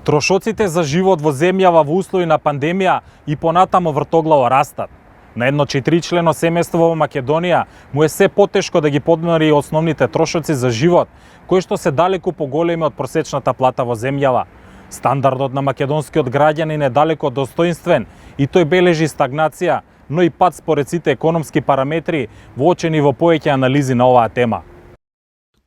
Трошоците за живот во земјава во услови на пандемија и понатамо вртоглаво растат. На едно 4-члено семејство во Македонија му е се потешко да ги подмори основните трошоци за живот, кои што се далеку поголеми од просечната плата во земјава. Стандардот на македонскиот граѓанин е далеку достоинствен и тој бележи стагнација, но и пат според сите економски параметри воочени во повеќе анализи на оваа тема.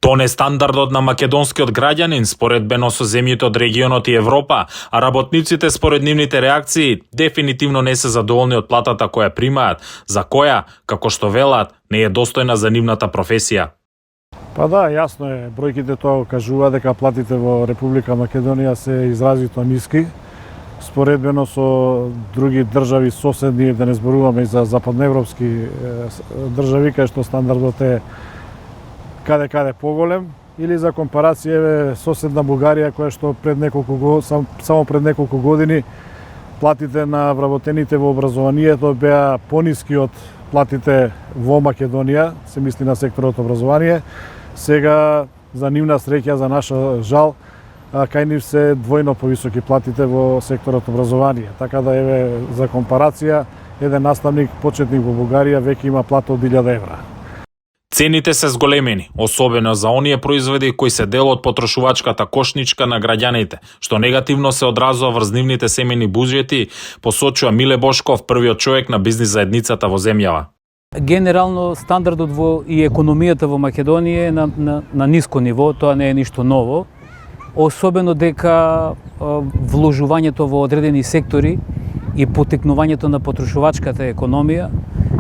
Тон е стандардот на македонскиот граѓанин споредбено со земјите од регионот и Европа, а работниците според нивните реакции дефинитивно не се задоволни од платата која примаат, за која, како што велат, не е достојна за нивната професија. Па да, јасно е, бројките тоа кажува дека платите во Република Македонија се изразито ниски. Споредбено со други држави соседни, да не зборуваме и за западноевропски држави, кај што стандардот е каде поголем, или за компарација соседна Бугарија, која што само пред неколку години платите на вработените во образованието беа пониски од платите во Македонија, се мисли на секторот образование. Сега, за нивна среќа, за наша жал, кај нив се двојно повисоки платите во секторот образование. Така да еве за компарација, еден наставник почетник во Бугарија веќе има плата од 1000 евра. Цените се зголемени, особено за оние производи кои се дел од потрошувачката кошничка на граѓаните, што негативно се одразува врз нивните семени буџети, посочува Миле Бошков, првиот човек на бизнис заедницата во земјава. Генерално стандардот и економијата во Македонија е на ниско ниво, тоа не е ништо ново, особено дека вложувањето во одредени сектори и потекнувањето на потрошувачката економија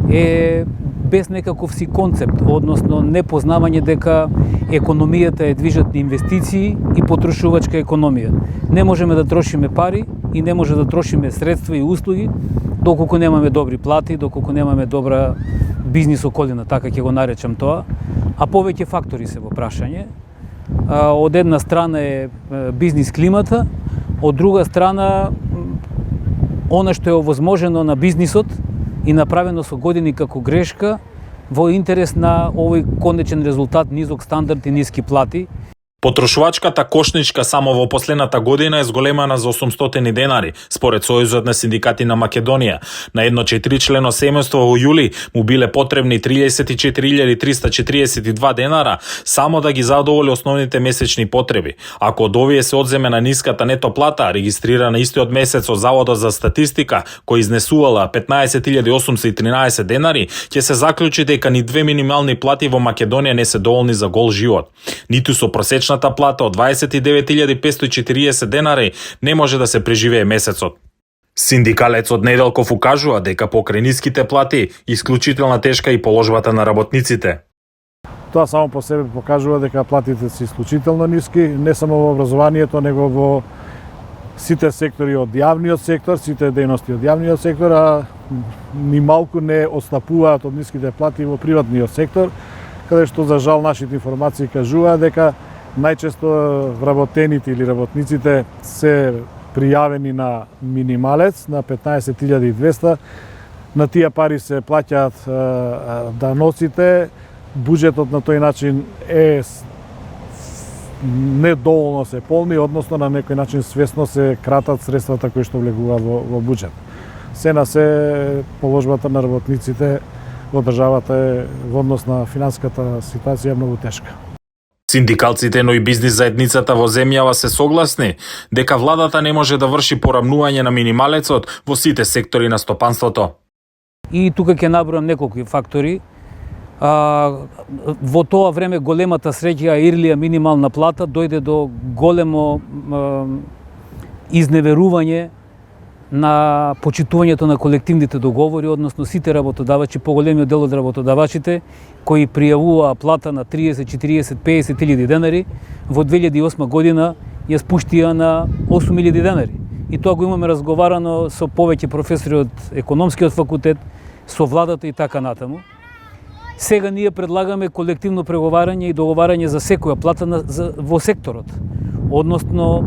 е без некаков си концепт, односно непознавање дека економијата е движат инвестиции и потрошувачка економија. Не можеме да трошиме пари и не може да трошиме средства и услуги доколку немаме добри плати, доколку немаме добра бизнис околина, така ќе го наречам тоа, а повеќе фактори се во прашање. Од една страна е бизнис климата, од друга страна она што е овозможено на бизнисот и направено со години како грешка во интерес на овој конечен резултат, низок стандард и ниски плати. Потрошувачката кошничка само во последната година е зголемана за 800 денари, според Сојузот на синдикати на Македонија. На едно 4-члено семејство во јули му биле потребни 34.342 денара само да ги задоволи основните месечни потреби. Ако од овие се одземе на ниската нето плата, регистрирана истиот месец од Заводот за статистика, кој изнесувала 15.813 денари, ќе се заклучи дека ни две минимални плати во Македонија не се доволни за гол живот. Ниту со просечна плата од 29.540 денари не може да се преживее месецот. Синдикалецот Неделков укажува дека покрај ниските плати исклучителна тешка и положбата на работниците. Тоа само по себе покажува дека платите се исклучително ниски, не само во образованието, него во сите сектори од јавниот сектор, сите дејности од јавниот сектор, а ни малку не отстапуваат од ниските плати во приватниот сектор, каде што за жал нашите информации кажуваат дека најчесто вработените или работниците се пријавени на минималец на 15.200. На тие пари се плаќаат даноците. Буџетот на тој начин е недоволно се полни, односно на некој начин свесно се кратат средствата кои што влегуваат во буџет. Се на се положбата на работниците во државата е во однос на финансиската ситуација многу тешка. Синдикалците, но и бизнис заедницата во земјава се согласни дека владата не може да врши порамнување на минималецот во сите сектори на стопанството. И тука ќе набројам неколку фактори. Во тоа време големата среќа ирлија минимална плата дојде до големо изневерување на почитувањето на колективните договори, односно сите работодавачи, поголемиот дел од работодавачите, кои пријавуваа плата на 30, 40, 50 илјади денари, во 2008 година ја спуштија на 8.000 денари. И тоа го имаме разговарано со повеќе професори од економскиот факултет, со владата и така натаму. Сега ние предлагаме колективно преговарање и договарање за секоја плата во секторот. Односно,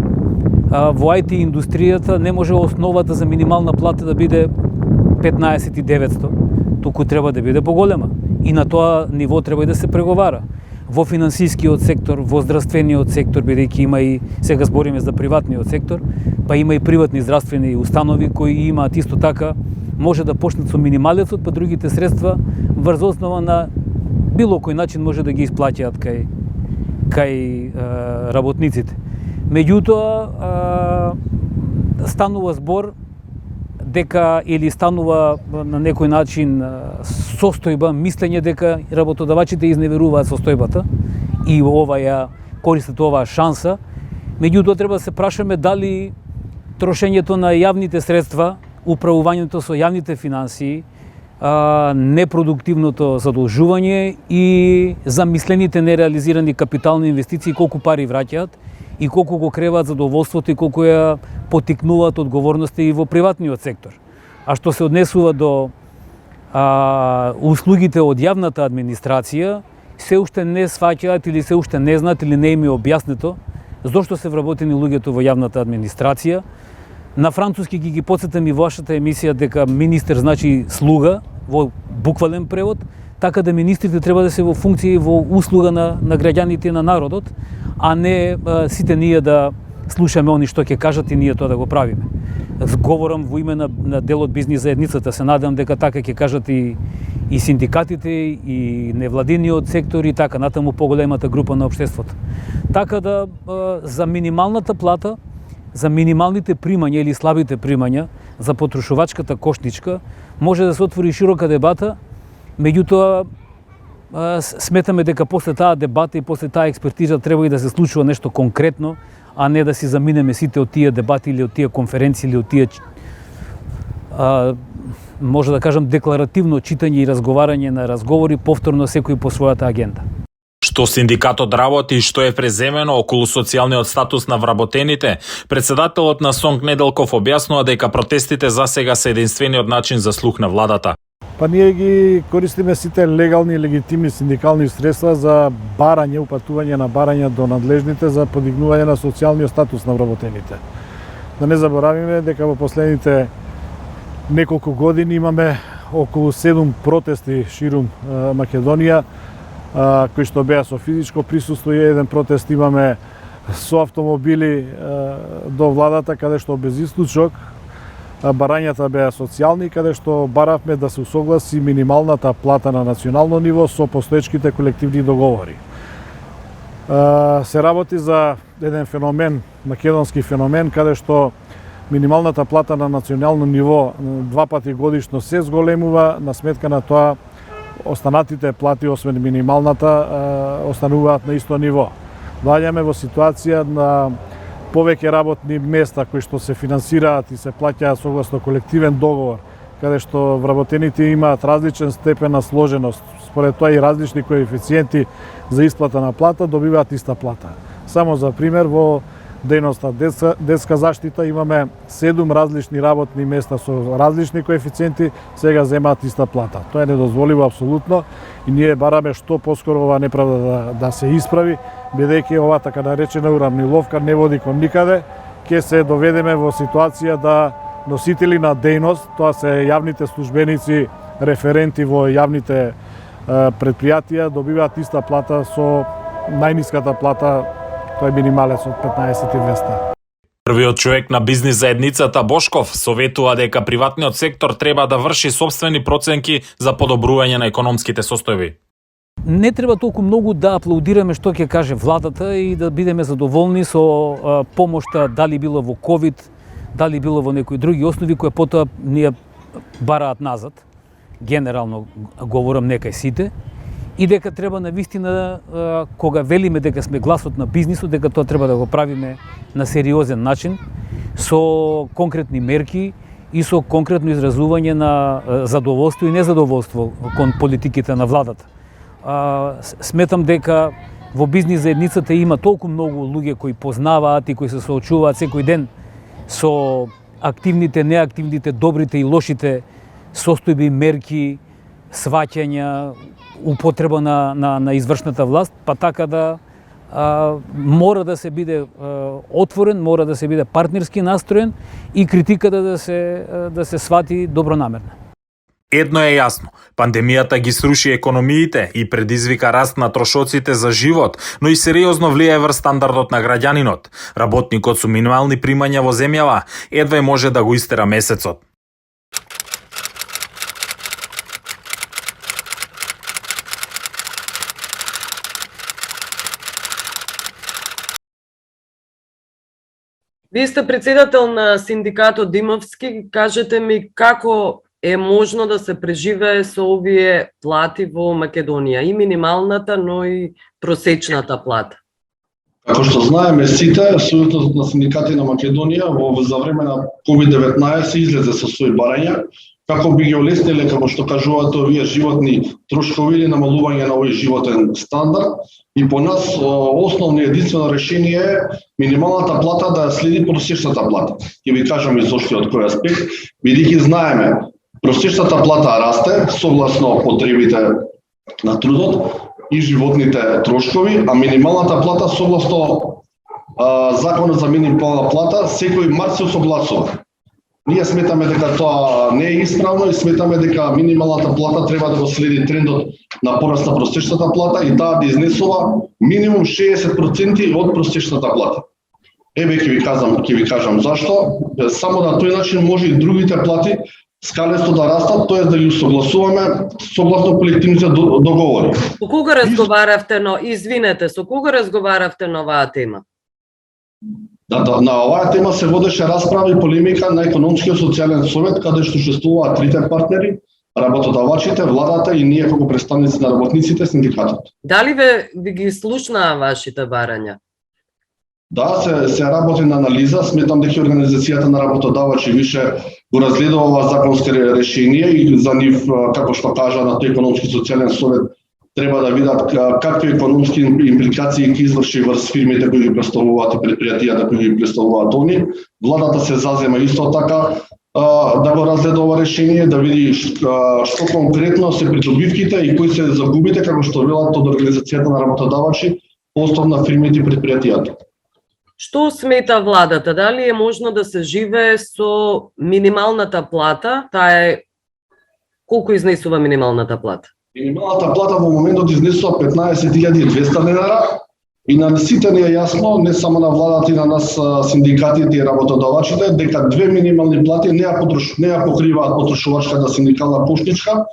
во IT индустријата не може основата за минимална плата да биде 15.900, туку треба да биде поголема. И на тоа ниво треба и да се преговара. во финансискиот сектор, во здравствениот сектор, бидејќи има и, сега збориме за приватниот сектор, па има и приватни здравствени установи кои имаат исто така, може да почнат со минималецот, па другите средства врз основа на било кој начин може да ги исплаќаат кај работниците. Меѓутоа, станува збор дека или станува на некој начин состојба, мислење дека работодавачите изневеруваат состојбата и ова ја користат оваа шанса. Меѓутоа треба да се прашаме дали трошењето на јавните средства, управувањето со јавните финансии, непродуктивното задолжување и замислените нереализирани капитални инвестиции колку пари враќаат и колку го креваат задоволството и колку ја потикнуваат одговорноста и во приватниот сектор. А што се однесува до услугите од јавната администрација, се уште не сваќаат или се уште не знаат или не им е објаснето зошто се вработени луѓето во јавната администрација. На француски ги потсетам и вашата емисија дека министер значи слуга во буквален превод, така да министрите треба да се во функција и во услуга на граѓаните и на народот, а не сите ние да слушаме они што ќе кажат и ние тоа да го правиме. Говорам во име на делот бизнис заедницата, се надам дека така ќе кажат и синдикатите, и невладиниот сектор и така натаму поголемата група на општеството. Така да за минималната плата, за минималните примања или слабите примања, за потрошувачката кошничка, може да се отвори широка дебата, меѓутоа сметаме дека после таа дебата и после таа експертиза треба и да се случува нешто конкретно, а не да си заминеме сите од тие дебати или од тие конференции или од тие може да кажам декларативно читање и разговарање на разговори повторно секој по својата агенда. Што синдикатот работи и што е преземено околу социјалниот статус на вработените, председателот на СОНК Неделков објаснува дека протестите за сега се единствениот начин за слух на владата. Па ние ги користиме сите легални и легитимни синдикални средства за барање, упатување на барања до надлежните за подигнување на социјалниот статус на вработените. Да не заборавиме дека во последните неколку години имаме околу 7 протести ширум Македонија, кои што беа со физичко присуство и еден протест имаме со автомобили до владата, каде што без исклучок барањата беа социјални, каде што баравме да се усогласи минималната плата на национално ниво со постоечките колективни договори. Се работи за еден феномен, македонски феномен, каде што минималната плата на национално ниво 2 пати годишно се зголемува, на сметка на тоа останатите плати, освен минималната, остануваат на исто ниво. Доаѓаме во ситуација на повеќе работни места кои што се финансираат и се плаќаат согласно колективен договор, каде што вработените имаат различен степен на сложеност, според тоа и различни коефициенти за исплата на плата, добиваат иста плата. Само за пример, во дејноста детска заштита имаме 7 различни работни места со различни коефициенти, сега земаат иста плата. Тоа е недозволиво апсолутно и ние бараме што поскоро оваа неправда да се исправи, бидејќи оваа така наречена урамниловка не води кон никаде, ќе се доведеме во ситуација да носители на дејност, тоа се јавните службеници, референти во јавните предпријатија, добиваат иста плата со најниската плата, тоа е минималец од 15.200. Првиот човек на бизнис заедницата Бошков советува дека приватниот сектор треба да врши собствени проценки за подобрување на економските состојби. Не треба толку многу да аплаудираме што ќе каже владата и да бидеме задоволни со помошта, дали било во ковид, дали било во некои други основи кои потоа ние бараат назад. Генерално говорам некај сите. И дека треба навистина, кога велиме дека сме гласот на бизнисот, дека тоа треба да го правиме на сериозен начин, со конкретни мерки и со конкретно изразување на задоволство и незадоволство кон политиките на владата. Сметам дека во бизнис заедницата има толку многу луѓе кои познаваат и кои се соочуваат секој ден со активните, неактивните, добрите и лошите состојби, мерки, сваќања, употреба на извршната власт, па така да мора да се биде отворен, мора да се биде партнерски настроен и критиката да се свати добронамерна. Едно е јасно, пандемијата ги сруши економиите и предизвика раст на трошоците за живот, но и сериозно влијае врз стандардот на граѓанинот. Работникот со минимални примања во земјава едва може да го истера месецот. Вие сте председател на синдикатот Димовски. Кажете ми како е можно да се преживее со овие плати во Македонија, и минималната, но и просечната плата? Како што знаеме сите, Сојузот на синдикати на Македонија за време на COVID-19 излезе со своји барања, како би ги олесниле, како што кажуваат овие животни трошкови или намалување на овој животен стандард. И по нас основно и единствено решение е минималната плата да следи просечната плата. Ќе ви кажам и зошто, од кој аспект, бидејќи знаеме просечната плата расте согласно потребите на трудот и животните трошкови, а минималната плата согласно законот за минимална плата секој март се согласува. Ние сметаме дека тоа не е исправно и сметаме дека минималната плата треба да го следи трендот на пораст на просечната плата и таа да изнесува минимум 60% од просечната плата. Еве ќе ви кажам зашто. Само на тој начин може и другите плати скалесто да растат, тоа да ги согласуваме согласно колективните договори. Со кога разговаравте, извинете, со кога разговаравте на оваа тема? На оваа тема се водеше расправа и полемика на економскиот социјален совет, каде што учествуваат трите партнери, работодавачите, владата и ние како представници на работниците, синдикатот. Дали ви ги слушнаа вашите барања? Да, се работи на анализа. Сметам дека организацијата на работодавачи више го разгледува ова законско решение и за нив, како што кажа на тој економски социјален совет, треба да видат какви економски импликации ќе изврши врз фирмите кои ги представуваат и предпријатијата кои ги представуваат они. Владата се зазема исто така да го разгледа ова решение, да види што конкретно се придобивките и кои се загубите, како што велат од организацијата на работодавачи, основно на фирмите и предпријатијата. Што смета владата? Дали е можно да се живее со минималната плата? Таа е колку изнесува минималната плата? Минималната плата во моментот изнесува 15.200 денара и на сите не е јасно, не само на владата и на нас синдикатите и работодавачите, дека две минимални плати не ја покриваат потрошувачката синдикална пошничка,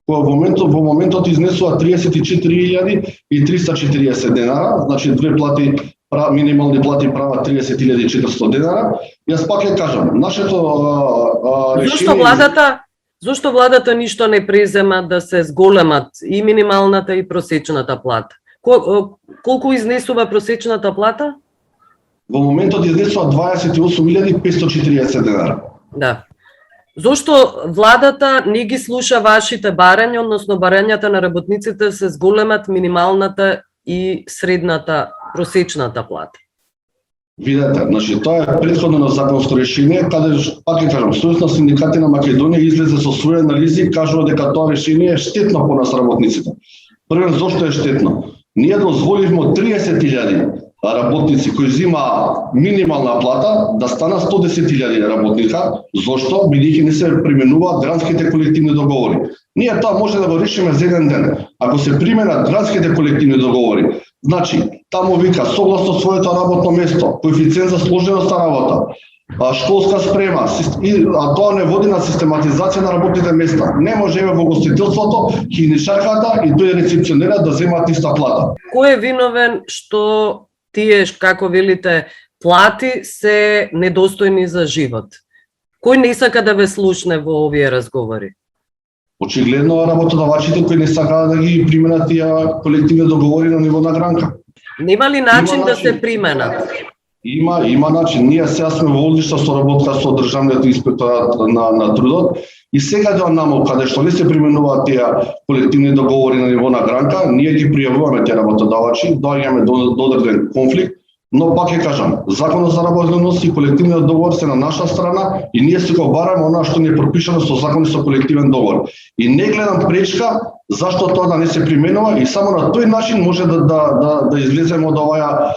која во моментот изнесува 34.340 денара, значи две плати минимални плати прават 30.400 денара. Јас пак ќе кажам, нашето решение... Зошто владата ништо не презема да се зголемат и минималната и просечната плата? Колку изнесува просечната плата? Во моментот изнесува 28.540 денара. Да. Зошто владата не ги слуша вашите барања, односно барањата на работниците се зголемат минималната и средната просечната плата? Видете, значи тоа е претходно на законско решение, каде пак ќе кажам, Сојуз на синдикати на Македонија излезе со своји анализи и кажува дека тоа решение е штетно по нас работниците. Првен, зошто е штетно? Ние дозволивме 30.000 работници кои зема минимална плата да стана 110.000 работника. Зошто? Бидејќи не се применуваат гранските колективни договори. Ние тоа може да го решиме за еден ден. Ако се применат гранските колективни договори, значи таму вика согласно своето работно место, коефициент за сложеност на работа, школска спрема, а тоа не води на систематизација на работните места. Не може во гостителството, хигиеничарката и тој рецепционерот да земаат иста плата. Кој е виновен што тие, како велите, плати се недостојни за живот? Кој не сака да ве слушне во овие разговори? Очигледно работодавачите кои не сакаат да ги применат тие колективни договори на ниво на гранка. Нема ли начин да се применат? Има начин. Ние сега сме во одлична соработка со Државниот инспекторат на трудот и сега намо каде што не се применуваат тие колективни договори на ниво на гранка, ние ги пријавуваме тие работодавачи, доаѓаме до одреден конфликт, но пак ќе кажам, законот за работни односи и колективниот договор се на наша страна и ние се го бараме она што не е пропишано со закон и со колективен договор. И не гледам пречка зашто тоа да не се применува и само на тој начин може да излеземе од оваа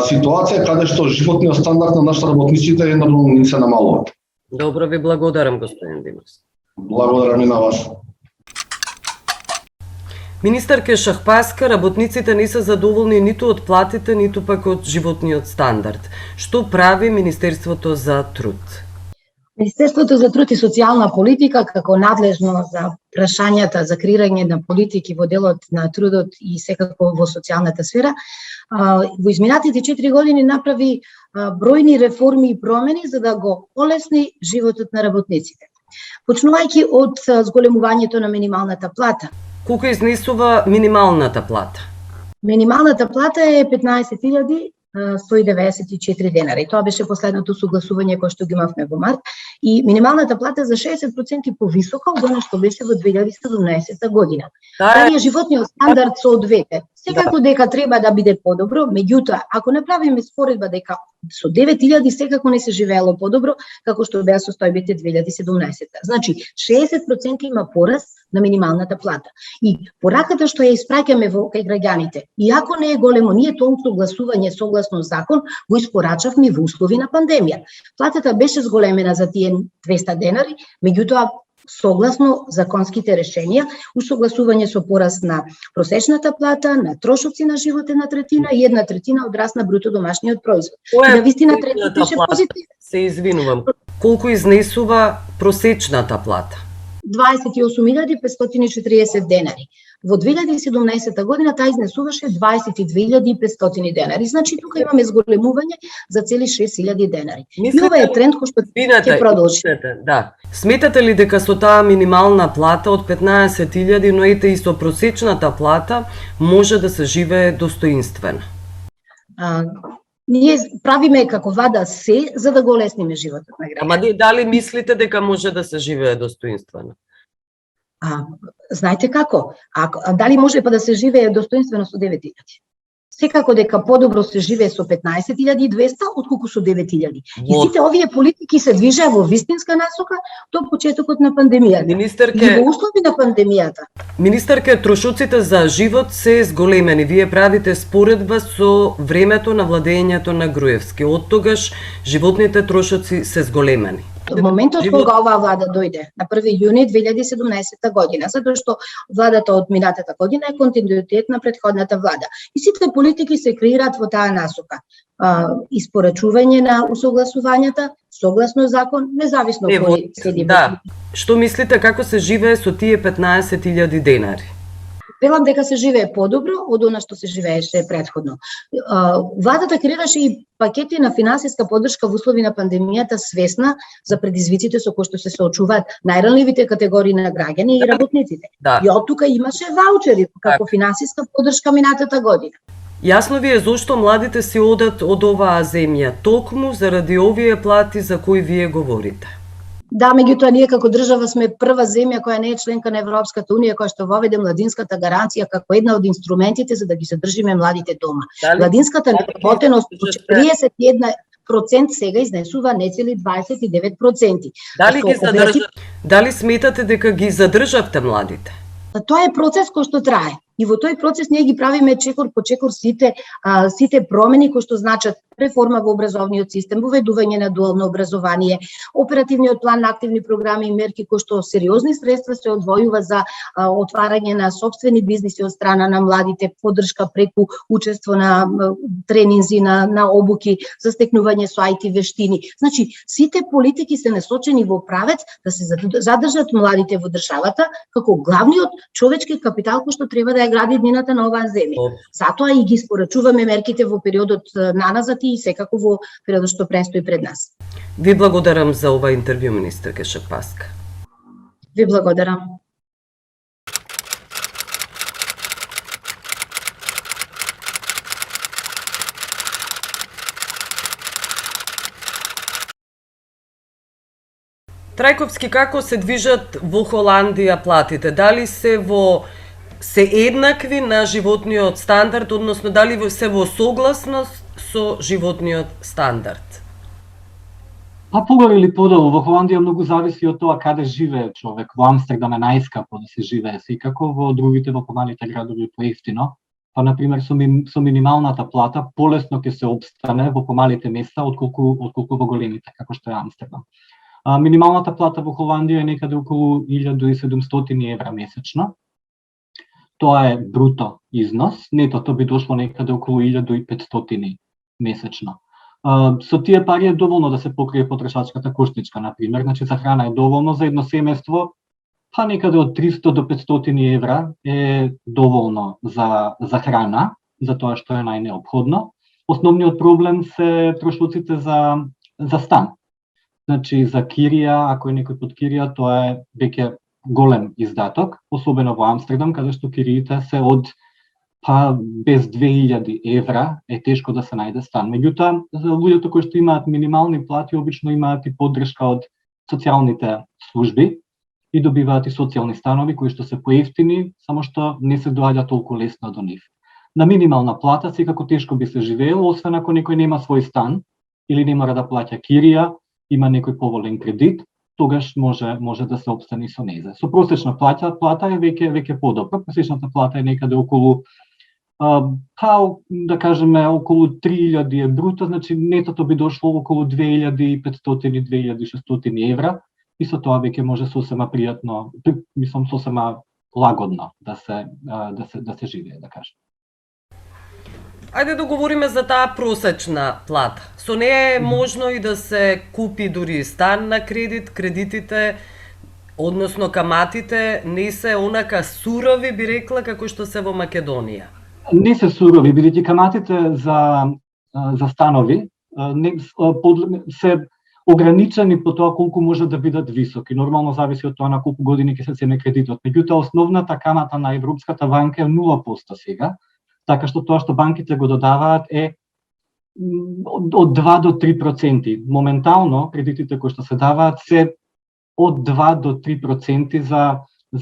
ситуација каде што животниот стандард на нашите работниците еднородно не се намалува. Добро ви благодарам, господин Димовски. Благодарам и на вас. Министарке Шахпаска, работниците не се задоволни ниту од платите, ниту пак од животниот стандард. Што прави Министерството за труд? Министерството за труд и социјална политика, како надлежно за прашањата за креирање на политики во делот на трудот и секако во социјалната сфера, во изминатите 4 години направи бројни реформи и промени за да го олесни животот на работниците. Почнувајќи од зголемувањето на минималната плата. Колку изнесува минималната плата? Минималната плата е 15.194 денари. Тоа беше последното согласување кое што ги имавме во март и минималната плата за 60% повисока од она што беше во 2017 година. Дали е животниот стандард со двете? Секако дека треба да биде подобро, меѓутоа, ако направиме споредба дека со 9.000 секако не се живеело подобро, како што беа состојбите 2017. Значи, 60% има пораст на минималната плата. И пораката што ја испраќаме во кај граѓаните, иако не е големо, ние тоа согласување согласно закон го испорачавме во услови на пандемија. Платата беше зголемена за тие 200 денари, меѓутоа согласно законските решенија, усогласување со пораст на просечната плата, на трошоци на живот 1/3 и 1/3 од раст на бруто домашниот производ. И навистина третото беше позитивно. Се извинувам. Колку изнесува просечната плата? 28.540 денари. Во 2017 година таа изнесуваше 22.500 денари. Значи тука имаме зголемување за цели 6.000 денари. И ова е тренд кој што ќе продолжи. Да. Сметате ли дека со таа минимална плата од 15.000, но ете и со просечната плата може да се живее достоинствено? Ние правиме како влада се за да го олесниме животот на граѓаните. Ама дали мислите дека може да се живее достоинствено? Знаете како? Дали може па да се живее достоинствено со 9.000? Секако дека подобро се живее со 15.200 отколку со 9.000. И сите овие политики се движеа во вистинска насока до почетокот на пандемијата. И во услови на пандемијата. Министерке, трошоците за живот се зголемени. Вие правите споредба со времето на владењето на Груевски. Од тогаш животните трошоци се зголемени. Во моментот кога оваа влада дојде на 1 јуни 2017 година, затоа што владата од минатата година е континуитет на претходната влада. И сите политики се креираат во таа насока. Испорачување на усогласувањата, согласно закон, независно кој седи. Да. Што мислите како се живее со тие 15.000 денари? Велам дека се живее подобро од она што се живееше претходно. Владата креираше и пакети на финансиска поддршка во услови на пандемијата, свесна за предизвиците со кои што се соочуваат најранливите категории на граѓани и работниците. Да. И од тука имаше ваучери како финансиска поддршка минатата година. Јасно ви е зошто младите си одат од оваа земја, токму заради овие плати за кои вие говорите. Да, меѓутоа ние како држава сме прва земја која не е членка на Европската унија, која што воведе младинската гаранција како една од инструментите за да ги задржиме младите дома. Младинската неработеност од 31% сега изнесува нецели 29%. Дали сметате дека ги задржавте младите? Тоа е процес кој што трае. И во тој процес ние ги правиме чекор по чекор сите промени кои што значат реформа во образовниот систем, воведување на дуално образование, оперативниот план на активни програми и мерки кои што сериозни средства се одвојува за отварање на сопствени бизниси од страна на младите, поддршка преку учество на тренинзи, на обуки за стекнување со IT вештини. Значи, сите политики се насочени во правец да се задржат младите во државата како главниот човечки капитал кој што треба да ја гради еднината на оваа земја. Затоа и ги спорачуваме мерките во периодот наназад и секако во периодот што предстои пред нас. Ви благодарам за ова интервју, министерка Шахпаска. Ви благодарам. Трајковски, како се движат во Холандија платите? Дали се еднакви на животниот стандард, односно дали се во согласност со животниот стандард? Погоре или подолу, во Холандија многу зависи од тоа каде живее човек. Во Амстердам е најскапо да се живее, секако во другите во помалите градови поевтино. Например, со минималната плата полесно ќе се обстане во помалите места отколку во големите, како што е Амстердам. Минималната плата во Холандија е некаде околу 1700 евра месечно. Тоа е бруто износ, нетото би дошло некаде околу 1500 месечно. Со тие пари е доволно да се покрие потрошачката кошничка, например, значи за храна е доволно за едно семејство, па некаде од 300 до 500 евра е доволно за храна, за тоа што е најнеопходно. Основниот проблем се трошоците за стан. Значи за кирија, ако е некој под кирија, тоа е веќе голем издаток, особено во Амстердам, каде што кириите се од без 2000 евра е тешко да се најде стан. Меѓутоа, луѓето кои што имаат минимални плати обично имаат и поддршка од социјалните служби и добиваат и социјални станови кои што се поевтини, само што не се доаѓа толку лесно до нив. На минимална плата секако тешко би се живеело, освен ако некој нема свој стан или не мора да плаќа кирија, има некој поволен кредит, тогаш може да се опстани со незе. Со просечна плата е веќе подобро. Просечната плата е некаде околу да кажеме околу 3000 бруто, значи нетото би дошло околу 2500-2600 евра и со тоа веќе може сосема пријатно, мислам сосема лагодно да се живее, да кажем. Ајде да говориме за таа просечна плата. Со неја е можно и да се купи дури стан на кредит, кредитите, односно каматите, не се онака сурови, би рекла, како што се во Македонија. Не се сурови, бидејќи каматите за станови се ограничени по тоа колку може да бидат високи. Нормално зависи од тоа на колку години ќе се земе кредитот. Меѓутоа, основната камата на Европската банка е 0% сега, така што тоа што банките го додаваат е од 2 до 3%. Моментално, кредитите кои што се даваат се од 2 до 3% за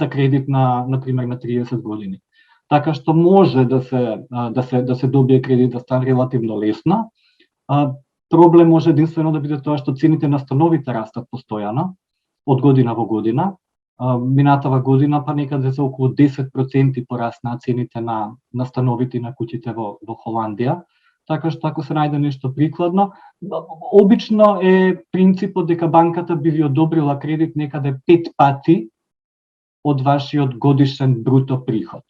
кредит например, на 30 години. Така што може да се добие кредит за стан релативно лесно. Проблем може единствено да биде тоа што цените на становите растат постојано, од година во година. Минатава година па некаде за околу 10% пораснаа цените на становите и на куќите во Холандија. Така што ако се најде нешто прикладно, обично е принципот дека банката би ви одобрила кредит некаде 5 пати од вашиот годишен бруто приход.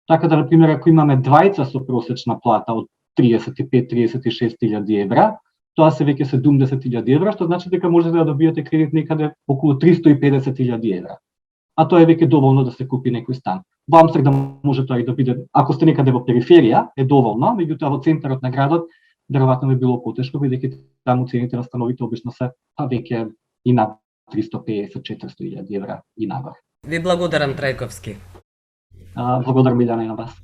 Така да, например, ако имаме двајца со просечна плата од 35-36 000 евра, тоа се веќе 70 000 евра, што значи дека можете да добиете кредит некаде околу 350 000 евра. А тоа е веќе доволно да се купи некој стан. Во Амстердам може тоа и да биде, ако сте некаде во периферија, е доволно, меѓутоа во центарот на градот веројатно би било потешко, бидејќи таму цените на становите обично се веќе и на 350-400 000 евра и нагоре. Ви благодарам, Трајковски. Благодарам, Милјана, и на вас.